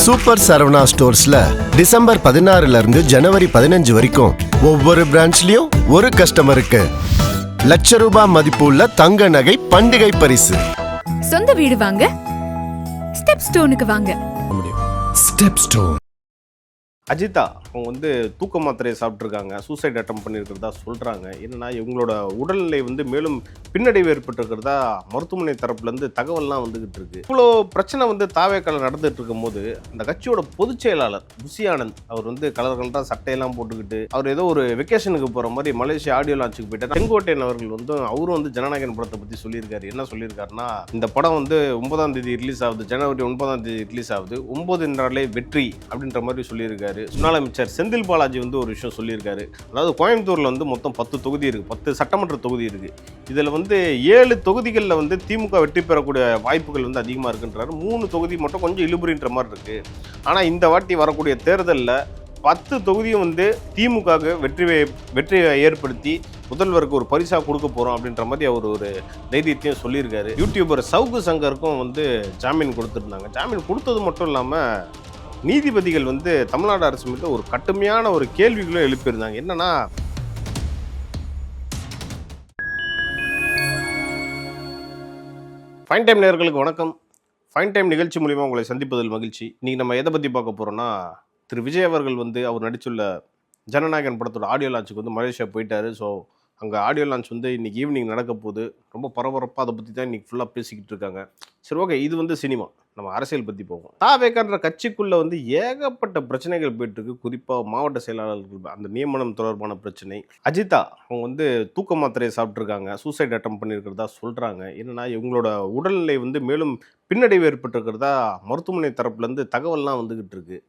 Super Saravana ஸ்டோர்ஸ்ல December 16 இருந்து ஜனவரி 15 வரைக்கும் ஒவ்வொரு பிரான்ச்லயும் ஒரு கஸ்டமருக்கு ₹1,00,000 மதிப்புள்ள தங்க நகை பண்டிகை பரிசு. சொந்த வீடு வாங்க ஸ்டெப் ஸ்டோனுக்கு வாங்க. Step stone. அஜிதா அவங்க வந்து தூக்க மாத்திரையை சாப்பிட்ருக்காங்க, சூசைட் அட்டம் பண்ணியிருக்கிறதா சொல்கிறாங்க. என்னென்னா இவங்களோட உடல்நிலை வந்து மேலும் பின்னடைவு ஏற்பட்டிருக்கிறதா மருத்துவமனை தரப்புலேருந்து தகவல்லாம் வந்துக்கிட்டு இருக்கு. இவ்வளோ பிரச்சனை வந்து தாவேக்கால நடந்துகிட்டு இருக்கும் போது அந்த கட்சியோட பொதுச் செயலாளர் புசி ஆனந்த் அவர் வந்து கலர் கலராக சட்டையெல்லாம் போட்டுக்கிட்டு அவர் ஏதோ ஒரு வெக்கேஷனுக்கு போகிற மாதிரி மலேசியா ஆடியோ லான்ச்சுக்கு போயிட்டார். செங்கோட்டையன் அவர்கள் வந்து அவரும் வந்து ஜனநாயகன் படத்தை பற்றி சொல்லியிருக்காரு. என்ன சொல்லியிருக்காருன்னா, இந்த படம் வந்து 9ஆம் தேதி ரிலீஸ் ஆகுது, ஜனவரி 9ஆம் தேதி ரிலீஸ் ஆகுது, 9 என்றாலே வெற்றி அப்படின்ற மாதிரி சொல்லியிருக்காரு. முன்னாள் அமைச்சர் செந்தில் பாலாஜி வந்து ஒரு விஷயம் சொல்லியிருக்காரு. அதாவது கோயம்புத்தூர்ல வந்து மொத்தம் 10 தொகுதி இருக்கு, 10 சட்டமன்ற தொகுதி இருக்கு. இதுல வந்து 7 தொகுதிகளில் வந்து திமுக வெற்றி பெறக்கூடிய வாய்ப்புகள் வந்து அதிகமா இருக்குன்றாரு. 3 தொகுதி மட்டும் கொஞ்சம் இழுபறின்ற மாதிரி இருக்கு. ஆனா இந்த வாட்டி வரக்கூடிய தேர்தலில் 10 தொகுதியும் வந்து திமுக வெற்றியை ஏற்படுத்தி முதல்வருக்கு ஒரு பரிசா கொடுக்க போறோம் அப்படின்ற மாதிரி அவர் ஒரு தைரியத்தையும் சொல்லியிருக்காரு. யூடியூபர் சவுக்கு சங்கருக்கும் வந்து ஜாமீன் கொடுத்துருந்தாங்க. ஜாமீன் கொடுத்தது மட்டும் இல்லாம நீதிபதிகள் வந்து தமிழ்நாடு அரசு மீது ஒரு கடுமையான ஒரு கேள்விகளும் எழுப்பியிருந்தாங்க. என்னன்னா, ஃபைன் டைம் நேயர்களுக்கு வணக்கம். ஃபைன் டைம் நிகழ்ச்சி மூலிமா உங்களை சந்திப்பதில் மகிழ்ச்சி. இன்னைக்கு நம்ம எதை பற்றி பார்க்க போறோம்னா, திரு விஜய் அவர்கள் வந்து அவர் நடிச்சுள்ள ஜனநாயகன் படத்தோட ஆடியோ லான்ச்சுக்கு வந்து மலேசியா போயிட்டாரு. ஸோ அங்கே ஆடியோ லான்ச் வந்து இன்னைக்கு ஈவினிங் நடக்க போகுது. ரொம்ப பரபரப்பாக அதை பற்றி தான் இன்னைக்கு ஃபுல்லாக பேசிக்கிட்டு இருக்காங்க. சரி, ஓகே, இது வந்து சினிமா. நம்ம அரசியல் பற்றி போவோம். தாவேக்கான்ற கட்சிக்குள்ளே வந்து ஏகப்பட்ட பிரச்சனைகள் போயிட்டுருக்கு. குறிப்பாக மாவட்ட செயலாளர்கள் அந்த நியமனம் தொடர்பான பிரச்சனை. அஜிதா அவங்க வந்து தூக்க மாத்திரையை சாப்பிட்ருக்காங்க, சூசைட் அட்டம் பண்ணியிருக்கிறதா சொல்கிறாங்க. என்னென்னா இவங்களோட உடல்நிலை வந்து மேலும் பின்னடைவு ஏற்பட்டிருக்கிறதா மருத்துவமனை தரப்புலேருந்து தகவல்லாம் வந்துக்கிட்டு இருக்கு.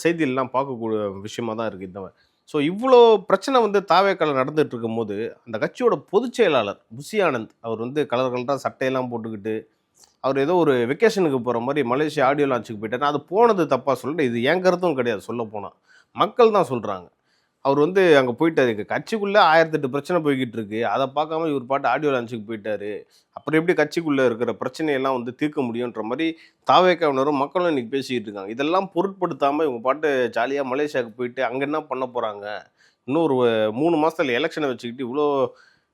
செய்தியெல்லாம் பார்க்கக்கூடிய விஷயமா தான் இருக்குது இந்த. ஸோ இவ்வளோ பிரச்சனை வந்து தாவேக்கால நடந்துகிட்டு இருக்கும் போது அந்த கட்சியோட பொதுச் செயலாளர் புசி ஆனந்த் அவர் வந்து கலர் கலராக சட்டையெல்லாம் போட்டுக்கிட்டு அவர் ஏதோ ஒரு வெக்கேஷனுக்கு போகிற மாதிரி மலேசியா ஆடியோ லான்ச்சுக்கு போயிட்டார். அது போனது தப்பாக சொல்லிட்டு இது என் கருத்தும் கிடையாது. சொல்ல போனால் மக்கள் தான் சொல்கிறாங்க. அவர் வந்து அங்கே போயிட்டாரு, கட்சிக்குள்ளே 1008 பிரச்சனை போய்கிட்டு இருக்கு, அதை பார்க்காம இவர் பாட்டு ஆடியோ லான்ச்சுக்கு போயிட்டாரு. அப்புறம் எப்படி கட்சிக்குள்ளே இருக்கிற பிரச்சனையெல்லாம் வந்து தீர்க்க முடியுன்ற மாதிரி தாவேக்காவினரும் மக்களும் இன்னைக்கு பேசிக்கிட்டு இருக்காங்க. இதெல்லாம் பொருட்படுத்தாமல் இவங்க பாட்டு ஜாலியாக மலேசியாவுக்கு போயிட்டு அங்கே என்ன பண்ண போகிறாங்க, இன்னும் ஒரு 3 மாதத்தில் எலெக்ஷனை வச்சுக்கிட்டு இவ்வளோ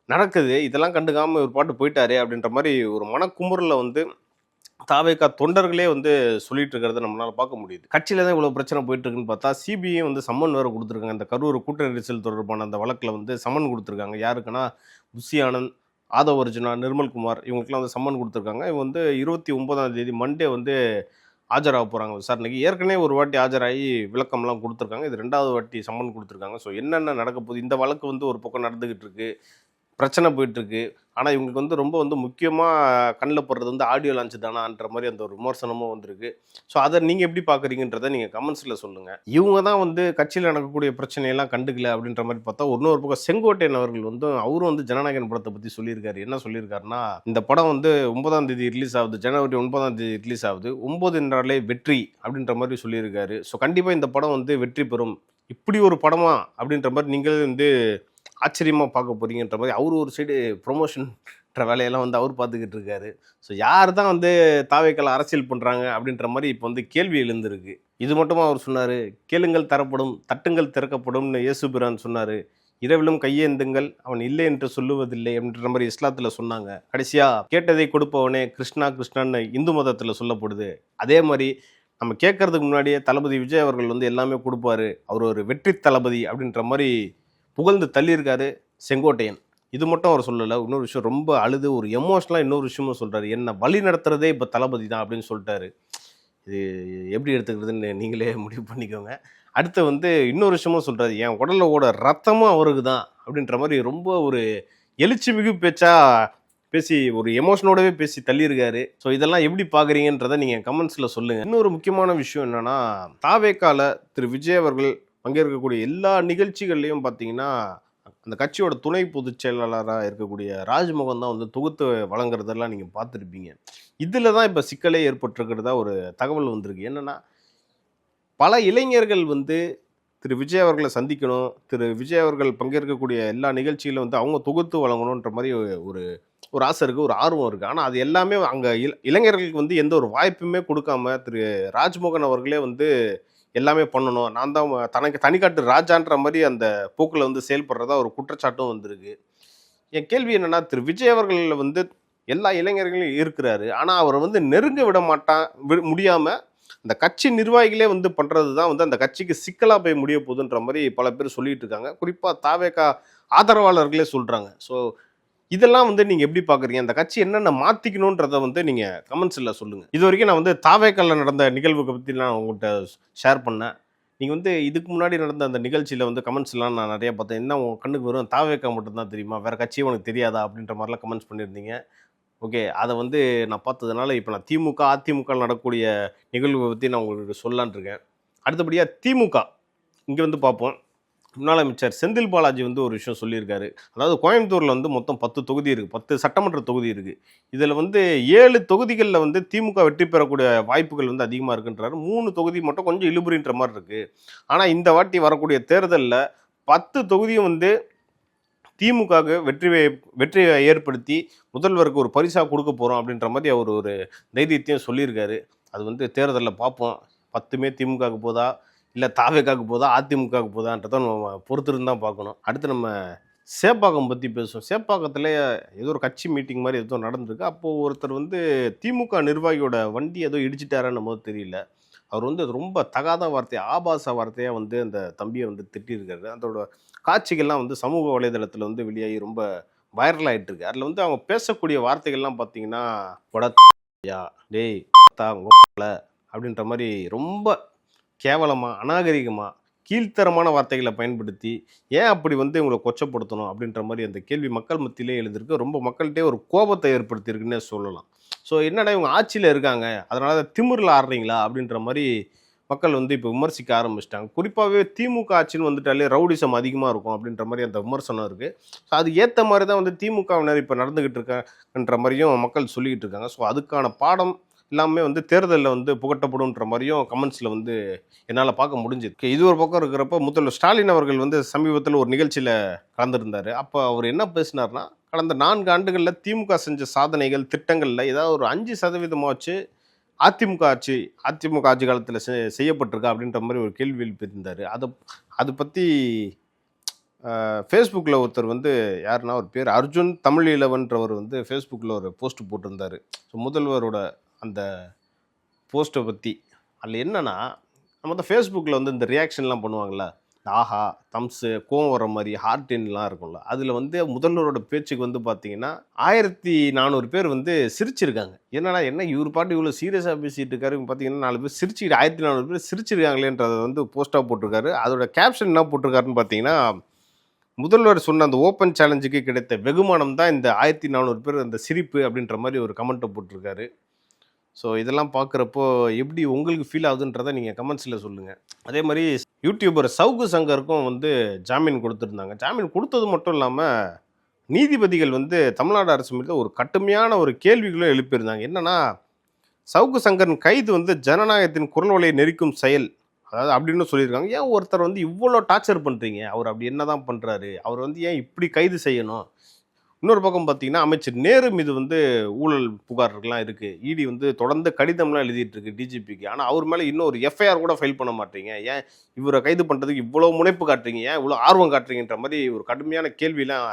நடக்குது, இதெல்லாம் கண்டுக்காமல் இவர் பாட்டு போயிட்டாரு அப்படின்ற மாதிரி ஒரு மனக்குமுறில் வந்து தாவேக்கா தொண்டர்களே வந்து சொல்லிட்டு இருக்கிறத நம்மளால பார்க்க முடியுது. கட்சியில தான் இவ்வளவு பிரச்சனை போயிட்டு இருக்குன்னு பார்த்தா சிபிஐ வந்து சம்மன் வேற கொடுத்துருக்காங்க. இந்த கரூர் கூட்ட நெரிசல் தொடர்பான அந்த வழக்கில் வந்து சம்மன் கொடுத்துருக்காங்க. யாருக்குன்னா புசி ஆனந்த், ஆதவ் அர்ஜுனா, நிர்மல்குமார் இவங்களுக்குலாம் வந்து சம்மன் கொடுத்துருக்காங்க. இவங்க வந்து 29ஆம் தேதி மண்டே வந்து ஆஜராக போகிறாங்க விசாரணைக்கு. ஏற்கனவே ஒரு வாட்டி ஆஜராகி விளக்கம்லாம் கொடுத்துருக்காங்க. இது 2வது வாட்டி சம்மன் கொடுத்துருக்காங்க. ஸோ என்னென்ன நடக்க போகுது, இந்த வழக்கு வந்து ஒரு பக்கம் நடந்துகிட்டு இருக்கு, பிரச்சனை போயிட்டுருக்கு. ஆனால் இவங்களுக்கு வந்து ரொம்ப வந்து முக்கியமாக கண்ணில் போடுறது வந்து ஆடியோ லான்ச் தானான்ற மாதிரி அந்த ஒரு விமர்சனமும் வந்திருக்கு. ஸோ அதை நீங்கள் எப்படி பார்க்குறீங்கன்றதை நீங்கள் கமெண்ட்ஸில் சொல்லுங்கள். இவங்க தான் வந்து கட்சியில் நடக்கக்கூடிய பிரச்சனையெல்லாம் கண்டுக்கல அப்படின்ற மாதிரி பார்த்தா, இன்னொரு பக்கம் செங்கோட்டையன் அவர்கள் வந்து அவரும் வந்து ஜனநாயகன் படத்தை பற்றி சொல்லியிருக்காரு. என்ன சொல்லியிருக்காருன்னா, இந்த படம் வந்து 9ஆம் தேதி ரிலீஸ் ஆகுது, ஜனவரி 9ஆம் தேதி ரிலீஸ் ஆகுது, 9 என்றாலே வெற்றி அப்படின்ற மாதிரி சொல்லியிருக்காரு. ஸோ கண்டிப்பாக இந்த படம் வந்து வெற்றி பெறும். இப்படி ஒரு படமா அப்படின்ற மாதிரி நீங்களே வந்து ஆச்சரியமாக பார்க்க போறீங்கன்ற மாதிரி அவர் ஒரு சைடு ப்ரொமோஷன்ற வேலையெல்லாம் வந்து அவர் பார்த்துக்கிட்டு இருக்காரு. ஸோ யார் தான் வந்து தாவேக்கால அரசியல் பண்ணுறாங்க அப்படின்ற மாதிரி இப்போ வந்து கேள்வி எழுந்திருக்கு. இது மட்டுமா அவர் சொன்னார், கேளுங்கள் தரப்படும், தட்டுங்கள் திறக்கப்படும்னு இயேசு பிரான் சொன்னார். இரவிலும் கையேந்துங்கள், அவன் இல்லை என்று சொல்லுவதில்லை அப்படின்ற மாதிரி இஸ்லாத்தில் சொன்னாங்க. கடைசியாக கேட்டதை கொடுப்பவனே கிருஷ்ணா கிருஷ்ணான்னு இந்து மதத்தில் சொல்லப்படுது. அதே மாதிரி நம்ம கேட்கறதுக்கு முன்னாடியே தளபதி விஜய் அவர்கள் வந்து எல்லாமே கொடுப்பாரு, அவர் ஒரு வெற்றி தளபதி அப்படின்ற மாதிரி புகழ்ந்து தள்ளியிருக்காரு செங்கோட்டையன். இது மட்டும் அவர் சொல்லலை, இன்னொரு விஷயம் ரொம்ப அழுது ஒரு எமோஷனலாக இன்னொரு விஷயமும் சொல்கிறாரு. என்ன வழி நடத்துறதே இப்போ தளபதி தான் அப்படின்னு சொல்லிட்டாரு. இது எப்படி எடுத்துக்கிறதுன்னு நீங்களே முடிவு பண்ணிக்கோங்க. அடுத்து வந்து இன்னொரு விஷயமும் சொல்கிறாரு, என் உடலில் ஓட ரத்தமும் அவருக்கு தான் அப்படின்ற மாதிரி ரொம்ப ஒரு எழுச்சி மிகு பேச்சாக பேசி ஒரு எமோஷனோடவே பேசி தள்ளியிருக்காரு. ஸோ இதெல்லாம் எப்படி பார்க்குறீங்கன்றதை நீங்கள் கமெண்ட்ஸில் சொல்லுங்கள். இன்னொரு முக்கியமான விஷயம் என்னென்னா, தாவேக்கால திரு விஜய் அவர்கள் பங்கேற்கக்கூடிய எல்லா நிகழ்ச்சிகள்லையும் பார்த்தீங்கன்னா அந்த கட்சியோட துணை பொதுச் செயலாளராக இருக்கக்கூடிய ராஜ்மோகன் தான் வந்து தொகுத்து வழங்குறதெல்லாம் நீங்கள் பார்த்துருப்பீங்க. இதில் தான் இப்போ சிக்கலே ஏற்பட்டிருக்கிறதா ஒரு தகவல் வந்திருக்கு. என்னென்னா, பல இளைஞர்கள் வந்து திரு விஜய் அவர்களை சந்திக்கணும், திரு விஜய் அவர்கள் பங்கேற்கக்கூடிய எல்லா நிகழ்ச்சியிலும் வந்து அவங்க தொகுத்து வழங்கணுன்ற மாதிரி ஒரு ஒரு ஆசை இருக்குது, ஒரு ஆர்வம் இருக்குது. ஆனால் அது எல்லாமே அங்கே இளைஞர்களுக்கு வந்து எந்த ஒரு வாய்ப்புமே கொடுக்காம திரு ராஜ்மோகன் அவர்களே வந்து எல்லாமே பண்ணணும், நான் தான் தனக்கு தனிக்காட்டு ராஜான்ற மாதிரி அந்த போக்கில் வந்து செயல்படுறதா ஒரு குற்றச்சாட்டும் வந்திருக்கு. என் கேள்வி என்னன்னா, திரு விஜய் அவர்கள் வந்து எல்லா இளைஞர்களும் இருக்கிறாரு. ஆனால் அவர் வந்து நெருங்க விட முடியாமல் இந்த கட்சி நிர்வாகிகளே வந்து பண்ணுறது தான் வந்து அந்த கட்சிக்கு சிக்கலாக போய் முடிய போகுதுன்ற மாதிரி பல பேர் சொல்லிட்டு இருக்காங்க. குறிப்பாக தாவேகா ஆதரவாளர்களே சொல்கிறாங்க. ஸோ இதெல்லாம் வந்து நீங்கள் எப்படி பார்க்குறீங்க? அந்த கட்சி என்னென்ன மாற்றிக்கணுன்றதை வந்து நீங்கள் கமெண்ட்ஸில் சொல்லுங்கள். இது வரைக்கும் நான் வந்து தாவேக்கால நடந்த நிகழ்வுகளை பற்றி நான் உங்கள்கிட்ட ஷேர் பண்ணேன். நீங்கள் வந்து இதுக்கு முன்னாடி நடந்த அந்த நிகழ்ச்சியில் வந்து கமெண்ட்ஸ்லாம் நான் நிறையா பார்த்தேன். என்ன உங்கள் கண்ணுக்கு வெறும் தாவேக்கா மட்டும்தான் தெரியுமா, வேறு கட்சியே உனக்கு தெரியாதா அப்படின்ற மாதிரிலாம் கமெண்ட்ஸ் பண்ணியிருந்தீங்க. ஓகே, அதை வந்து நான் பார்த்ததுனால இப்போ நான் திமுக அதிமுக நடக்கக்கூடிய நிகழ்வை பற்றி நான் உங்களுக்கு சொல்லலான் இருக்கேன். அடுத்தபடியாக திமுக இங்கே வந்து பார்ப்போம். முன்னாள் அமைச்சர் செந்தில் பாலாஜி வந்து ஒரு விஷயம் சொல்லியிருக்காரு. அதாவது கோயம்புத்தூரில் வந்து மொத்தம் 10 தொகுதி இருக்குது, 10 சட்டமன்ற தொகுதி இருக்குது. இதில் வந்து 7 தொகுதிகளில் வந்து திமுக வெற்றி பெறக்கூடிய வாய்ப்புகள் வந்து அதிகமாக இருக்குன்றாரு. 3 தொகுதி மட்டும் கொஞ்சம் இழுபறின்ற மாதிரி இருக்குது. ஆனால் இந்த வாட்டி வரக்கூடிய தேர்தலில் 10 தொகுதியும் வந்து திமுகவுக்கு வெற்றியை ஏற்படுத்தி முதல்வருக்கு ஒரு பரிசாக கொடுக்க போகிறோம் அப்படின்ற மாதிரி அவர் ஒரு தைரியத்தையும் சொல்லியிருக்காரு. அது வந்து தேர்தலில் பார்ப்போம். 10மே திமுகவுக்கு போதா, இல்லை தாவேக்காவுக்கு போதா, அதிமுகவுக்கு போதான்றதை நம்ம பொறுத்திருந்து தான் பார்க்கணும். அடுத்து நம்ம சேப்பாக்கம் பற்றி பேசுவோம். சேப்பாக்கத்தில் ஏதோ ஒரு கட்சி மீட்டிங் மாதிரி ஏதோ நடந்திருக்கு. அப்போது ஒருத்தர் வந்து திமுக நிர்வாகியோட வண்டி ஏதோ இடிச்சிட்டாரான்னு போது தெரியல. அவர் வந்து ரொம்ப தகாத வார்த்தை, ஆபாச வார்த்தையாக வந்து அந்த தம்பியை வந்து திட்டியிருக்காரு. அதோட காட்சிகள்லாம் வந்து சமூக வலைதளத்தில் வந்து வெளியாகி ரொம்ப வைரல் ஆகிட்டு இருக்கு. அதில் வந்து அவங்க பேசக்கூடிய வார்த்தைகள்லாம் பார்த்தீங்கன்னா, "பொடா டேய் அப்படின்ற மாதிரி ரொம்ப கேவலமாக, அநாகரிகமாக, கீழ்த்தரமான வார்த்தைகளை பயன்படுத்தி ஏன் அப்படி வந்து இவங்களை கொச்சப்படுத்தணும் அப்படின்ற மாதிரி அந்த கேள்வி மக்கள் மத்தியிலே எழுந்திருக்கு. ரொம்ப மக்கள்கிட்டே ஒரு கோபத்தை ஏற்படுத்தியிருக்குன்னே சொல்லலாம். ஸோ என்னடா இவங்க ஆட்சியில் இருக்காங்க, அதனால திமிரில் ஆடுறீங்களா அப்படின்ற மாதிரி மக்கள் வந்து இப்போ விமர்சிக்க ஆரம்பிச்சிட்டாங்க. குறிப்பாகவே திமுக ஆட்சின்னு வந்துட்டாலே ரவுடிசம் அதிகமாக இருக்கும் அப்படின்ற மாதிரி அந்த விமர்சனம் இருக்குது. ஸோ அது ஏற்ற மாதிரி தான் வந்து திமுகவினர் இப்போ நடந்துக்கிட்டு இருக்காங்கன்ற மாதிரியும் மக்கள் சொல்லிக்கிட்டு இருக்காங்க. ஸோ அதுக்கான பாடம் எல்லாமே வந்து தேர்தலில் வந்து புகட்டப்படும்ன்ற மாதிரியும் கமெண்ட்ஸில் வந்து என்னால் பார்க்க முடிஞ்சிருக்கு. இது ஒரு பக்கம் இருக்கிறப்ப முதல்வர் ஸ்டாலின் அவர்கள் வந்து சமீபத்தில் ஒரு நிகழ்ச்சியில் கலந்துருந்தார். அப்போ அவர் என்ன பேசினார்னா, கடந்த 4 ஆண்டுகளில் திமுக செஞ்ச சாதனைகள், திட்டங்களில் ஏதாவது ஒரு 5% அதிமுக ஆட்சி காலத்தில் செய்யப்பட்டிருக்கா அப்படின்ற மாதிரி ஒரு கேள்வி எழுப்பியிருந்தார். அதை பற்றி ஃபேஸ்புக்கில் ஒருத்தர் வந்து யாருன்னா, ஒரு பேர் அர்ஜுன் தமிழீழவன்றவர் வந்து ஃபேஸ்புக்கில் ஒரு போஸ்ட் போட்டிருந்தார். ஸோ முதல்வரோட அந்த போஸ்ட்டை பற்றி. அதில் என்னென்னா, நம்ம தான் ஃபேஸ்புக்கில் வந்து இந்த ரியாக்ஷன்லாம் பண்ணுவாங்கள்ல, ஆஹா, தம்ஸு, கோவம் வர மாதிரி ஹார்டின்லாம் இருக்கும்ல, அதில் வந்து முதல்வரோட பேச்சுக்கு வந்து பார்த்தீங்கன்னா 1400 பேர் வந்து சிரிச்சிருக்காங்க. என்னன்னா, என்ன இவர் பாட்டு இவ்வளோ சீரியஸாக பேசிகிட்டு இருக்காரு, பார்த்தீங்கன்னா 4 பேர் சிரிச்சுக்கிட்டு 1400 பேர் சிரிச்சிருக்காங்களேன்றதை வந்து போஸ்ட்டாக போட்டிருக்காரு. அதோட கேப்ஷன் என்ன போட்டிருக்காருன்னு பார்த்தீங்கன்னா, முதல்வர் சொன்ன அந்த ஓப்பன் சேலஞ்சுக்கு கிடைத்த வெகுமானம் தான் இந்த 1400 பேர் அந்த சிரிப்பு அப்படின்ற மாதிரி ஒரு கமெண்ட்டை போட்டிருக்காரு. ஸோ இதெல்லாம் பார்க்குறப்போ எப்படி உங்களுக்கு ஃபீல் ஆகுதுன்றதை நீங்கள் கமெண்ட்ஸில் சொல்லுங்கள். அதே மாதிரி யூடியூபர் சவுகு சங்கருக்கும் வந்து ஜாமீன் கொடுத்துருந்தாங்க. ஜாமீன் கொடுத்தது மட்டும் இல்லாமல் நீதிபதிகள் வந்து தமிழ்நாடு அரசு மீது ஒரு கடுமையான ஒரு கேள்விகளும் எழுப்பியிருந்தாங்க. என்னென்னா, சவுகு சங்கரின் கைது வந்து ஜனநாயகத்தின் குரல் வலையை நெரிக்கும் செயல், அதாவது அப்படின்னு சொல்லியிருக்காங்க. ஏன் ஒருத்தர் வந்து இவ்வளோ டார்ச்சர் பண்ணுறீங்க, அவர் அப்படி என்ன தான் பண்ணுறாரு, அவர் வந்து ஏன் இப்படி கைது செய்யணும்? இன்னொரு பக்கம் பார்த்தீங்கன்னா, அமைச்சர் நேரு மீது வந்து ஊழல் புகார்கள்லாம் இருக்குது. இடி வந்து தொடர்ந்து கடிதம்லாம் எழுதிட்டு இருக்கு டிஜிபிக்கு. ஆனால் அவர் மேலே இன்னும் ஒரு எஃப்ஐஆர் கூட ஃபைல் பண்ண மாட்டீங்க, ஏன் இவரை கைது பண்ணுறதுக்கு இவ்வளோ முனைப்பு காட்டுறீங்க, ஏன் இவ்வளோ ஆர்வம் காட்டுறீங்கன்ற மாதிரி ஒரு கடுமையான கேள்வியெலாம்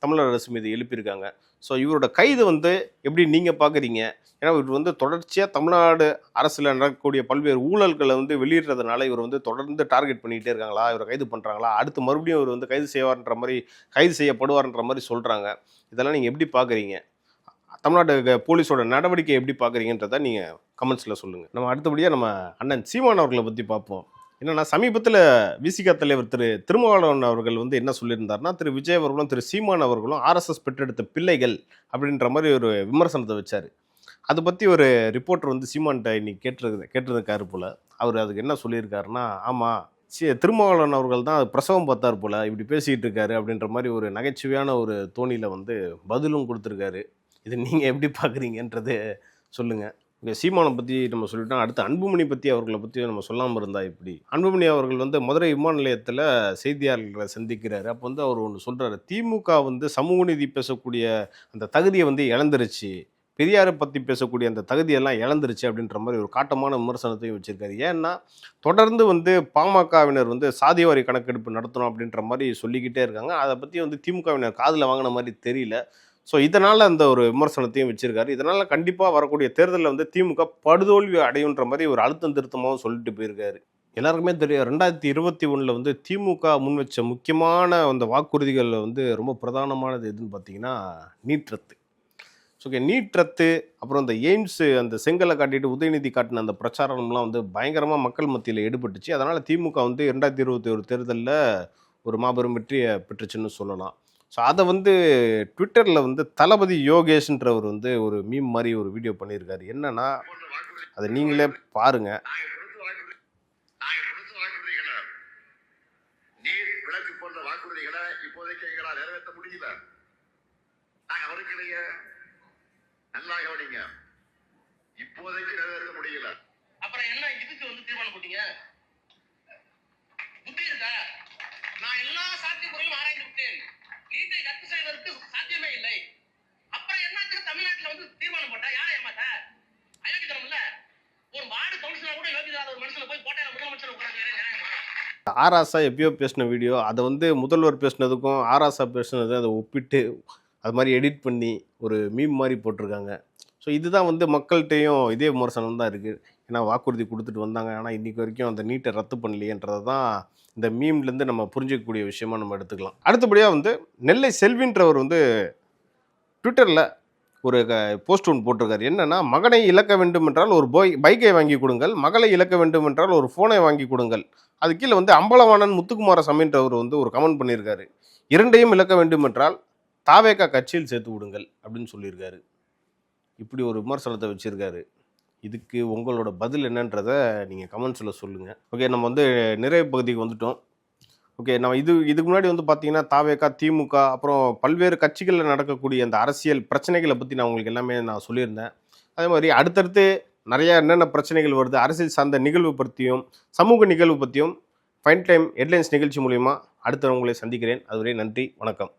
தமிழக அரசு மீது எழுப்பியிருக்காங்க. ஸோ இவரோட கைது வந்து எப்படி நீங்கள் பார்க்குறீங்க? ஏன்னா இவர் வந்து தொடர்ச்சியாக தமிழ்நாடு அரசில் நடக்கக்கூடிய பல்வேறு ஊழல்களை வந்து வெளியிடுறதுனால இவர் வந்து தொடர்ந்து டார்கெட் பண்ணிக்கிட்டே இருக்காங்களா, இவரை கைது பண்ணுறாங்களா, அடுத்து மறுபடியும் இவர் வந்து கைது செய்யப்படுவார்ன்ற மாதிரி சொல்கிறாங்க. இதெல்லாம் நீங்கள் எப்படி பார்க்குறீங்க? தமிழ்நாடு போலீஸோட நடவடிக்கை எப்படி பார்க்குறீங்கன்றதை நீங்கள் கமெண்ட்ஸில் சொல்லுங்கள். நம்ம அடுத்தபடியாக நம்ம அண்ணன் சீமான் அவர்களை பற்றி பார்ப்போம். என்னென்னா, சமீபத்தில் விசிக தலைவர் திரு திருமாவளவன் அவர்கள் வந்து என்ன சொல்லியிருந்தார்னா, திரு விஜய் அவர்களும் திரு சீமான் அவர்களும் ஆர்எஸ்எஸ் பெற்றெடுத்த பிள்ளைகள் அப்படின்ற மாதிரி ஒரு விமர்சனத்தை வச்சார். அதை பற்றி ஒரு ரிப்போர்ட்டர் வந்து சீமான்கிட்ட இன்னைக்கு கேட்டிருக்காரு போல். அவர் அதுக்கு என்ன சொல்லியிருக்காருன்னா, ஆமாம், திருமாவளவன் அவர்கள் தான் பிரசவம் பார்த்தார் போல், இப்படி பேசிகிட்டு இருக்காரு அப்படின்ற மாதிரி ஒரு நகைச்சுவையான ஒரு தோணியில் வந்து பதிலும் கொடுத்துருக்காரு. இது நீங்கள் எப்படி பார்க்குறீங்கன்றது சொல்லுங்கள். இங்கே சீமானை பற்றி நம்ம சொல்லிட்டோம். அடுத்து அன்புமணி பற்றி அவர்களை பற்றி நம்ம சொல்லாமல் இருந்தா இப்படி. அன்புமணி அவர்கள் வந்து மதுரை விமான நிலையத்தில் செய்தியாளர்களை சந்திக்கிறாரு. அப்போ வந்து அவர் ஒன்று சொல்கிறாரு, திமுக வந்து சமூக நீதி பேசக்கூடிய அந்த தகுதியை வந்து இழந்துருச்சு, பெரியாரை பற்றி பேசக்கூடிய அந்த தகுதியெல்லாம் இழந்துருச்சு அப்படின்ற மாதிரி ஒரு காட்டமான விமர்சனத்தையும் வச்சுருக்காரு. ஏன்னா தொடர்ந்து வந்து பாமகவினர் வந்து சாதிவாரி கணக்கெடுப்பு நடத்தணும் அப்படின்ற மாதிரி சொல்லிக்கிட்டே இருக்காங்க. அதை பற்றி வந்து திமுகவினர் காதில் வாங்கின மாதிரி தெரியல. ஸோ இதனால் அந்த ஒரு விமர்சனத்தையும் வச்சிருக்காரு. இதனால் கண்டிப்பாக வரக்கூடிய தேர்தலில் வந்து திமுக படுதோல்வி அடையுன்ற மாதிரி ஒரு அழுத்தம் திருத்தமாகவும் சொல்லிட்டு போயிருக்காரு. எல்லாருக்குமே தெரியும் 2021 வந்து திமுக முன் வச்ச முக்கியமான அந்த வாக்குறுதிகளில் வந்து ரொம்ப பிரதானமானது எதுன்னு பார்த்தீங்கன்னா நீட் ரத்து. ஸோ நீட் ரத்து, அப்புறம் இந்த எய்ம்ஸு அந்த செங்கலை காட்டிட்டு உதயநிதி காட்டின அந்த பிரச்சாரம்லாம் வந்து பயங்கரமாக மக்கள் மத்தியில் எடுபட்டுச்சு. அதனால் திமுக வந்து 2021 தேர்தலில் ஒரு மாபெரும் வெற்றியை பெற்றுச்சுன்னு சொல்லலாம். ஸோ அதை வந்து ட்விட்டரில் வந்து தளபதி யோகேஷ்ன்றவர் வந்து ஒரு மீம் மாதிரி ஒரு வீடியோ பண்ணியிருக்காரு. என்னன்னா அதை நீங்களே பாருங்க. நீர் விளக்கு போன்ற வாக்குறுதிகளை இப்போதைக்கு எங்களால் நிறைவேற்ற முடியல. நாங்க அவருக்கிடையே நல்லா கவனிங்க, இப்போதைக்கு நிறைவேற்ற முடியல. அப்புறம் என்ன இதுக்கு வந்து தீர்மானம் போட்டீங்க? புத்தி இருக்கா? நான் எல்லா சாத்தியக்கூறுகளும் ஆராய்ந்து விட்டேன். நீட்டை ரத்து செய்வதற்கு சாத்தியமே இல்லை. அப்புறம் என்னத்துக்கு தமிழ்நாட்டுல வந்து தீர்மானம் போட்டா? யாரை ஏமாத்த? அயோக்கியத்தனம் இல்ல. ஒரு வார்டு கவுன்சிலர் கூட யோகிதாத ஒரு மனுஷனை போய் போட்டா முதலமைச்சர் உட்கார்ந்து நியாயமா? ஆராசா எப்பயோ பேசின வீடியோ, அதை வந்து முதல்வர் பேசினதுக்கும் ஆராசா பேசினது அதை ஒப்பிட்டு அது மாதிரி எடிட் பண்ணி ஒரு மீம் மாதிரி போட்டிருக்காங்க. ஸோ இதுதான் வந்து மக்கள்கிட்டையும் இதே விமர்சனம் தான் இருக்குது. ஏன்னா வாக்குறுதி கொடுத்துட்டு வந்தாங்க, ஆனால் இன்றைக்கி வரைக்கும் அந்த நீட்டை ரத்து பண்ணலையேன்றது தான் இந்த மீம்லேருந்து நம்ம புரிஞ்சிக்கக்கூடிய விஷயமா நம்ம எடுத்துக்கலாம். அடுத்தபடியாக வந்து நெல்லை செல்வின்றவர் வந்து ட்விட்டரில் ஒரு போஸ்ட் ஒன்று போட்டிருக்காரு. என்னன்னா, மகனை இழக்க வேண்டும் என்றால் ஒரு பைக்கை வாங்கி கொடுங்கள், மகளை இழக்க வேண்டும் என்றால் ஒரு ஃபோனை வாங்கி கொடுங்கள். அது கீழே வந்து அம்பலவாணன் முத்துக்குமாரசாமின்றவர் வந்து ஒரு கமெண்ட் பண்ணியிருக்காரு. இரண்டையும் இழக்க வேண்டும் என்றால் தாவேகா கட்சியில் சேர்த்து விடுங்கள் அப்படின்னு சொல்லியிருக்காரு. இப்படி ஒரு விமர்சனத்தை வச்சுருக்காரு. இதுக்கு உங்களோட பதில் என்னன்றதை நீங்கள் கமெண்ட்ஸில் சொல்லுங்கள். ஓகே, நம்ம வந்து நிறைவு பகுதிக்கு வந்துட்டோம். ஓகே, நம்ம இதுக்கு முன்னாடி வந்து பார்த்தீங்கன்னா தாவேகா, திமுக, அப்புறம் பல்வேறு கட்சிகளில் நடக்கக்கூடிய அந்த அரசியல் பிரச்சனைகளை பற்றி நான் உங்களுக்கு எல்லாமே நான் சொல்லியிருந்தேன். அதே மாதிரி அடுத்தடுத்து நிறையா என்னென்ன பிரச்சனைகள் வருது, அரசியல் சார்ந்த நிகழ்வு பற்றியும் சமூக நிகழ்வு பற்றியும் ஃபைன் டைம் ஹெட்லைன்ஸ் நிகழ்ச்சி மூலிமா அடுத்த உங்களை சந்திக்கிறேன். அதுவரை நன்றி, வணக்கம்.